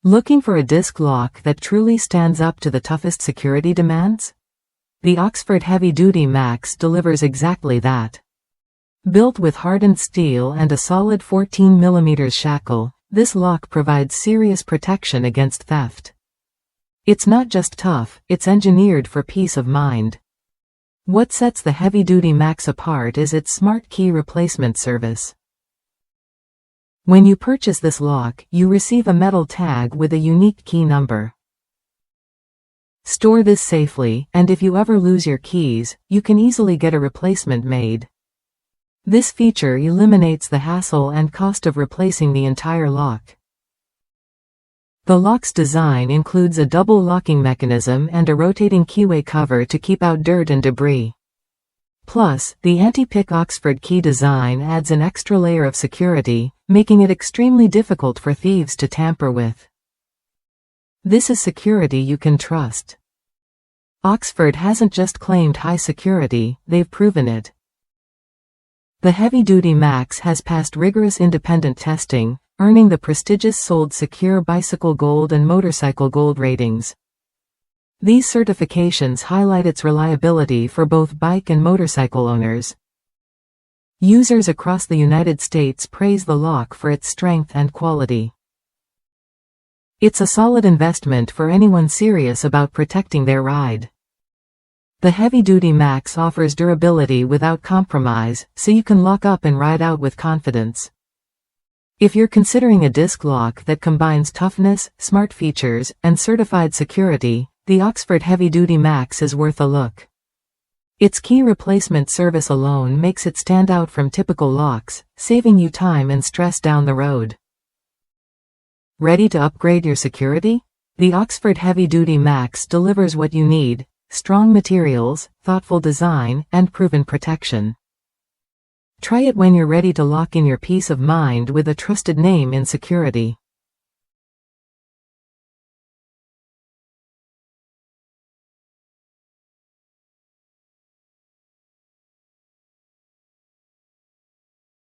Looking for a disc lock that truly stands up to the toughest security demands? The Oxford Heavy Duty Max delivers exactly that. Built with hardened steel and a solid 14mm shackle, this lock provides serious protection against theft. It's not just tough, it's engineered for peace of mind. What sets the Heavy Duty Max apart is its smart key replacement service. When you purchase this lock, you receive a metal tag with a unique key number. Store this safely, and if you ever lose your keys, you can easily get a replacement made. This feature eliminates the hassle and cost of replacing the entire lock. The lock's design includes a double locking mechanism and a rotating keyway cover to keep out dirt and debris. Plus, the anti-pick Oxford key design adds an extra layer of security, making it extremely difficult for thieves to tamper with. This is security you can trust. Oxford hasn't just claimed high security, they've proven it. The Heavy Duty Max has passed rigorous independent testing, earning the prestigious Sold Secure Bicycle Gold and Motorcycle Gold ratings. These certifications highlight its reliability for both bike and motorcycle owners. Users across the United States praise the lock for its strength and quality. It's a solid investment for anyone serious about protecting their ride. The Heavy Duty Max offers durability without compromise, so you can lock up and ride out with confidence. If you're considering a disc lock that combines toughness, smart features, and certified security, the Oxford Heavy Duty Max is worth a look. Its key replacement service alone makes it stand out from typical locks, saving you time and stress down the road. Ready to upgrade your security? The Oxford Heavy Duty Max delivers what you need: strong materials, thoughtful design, and proven protection. Try it when you're ready to lock in your peace of mind with a trusted name in security.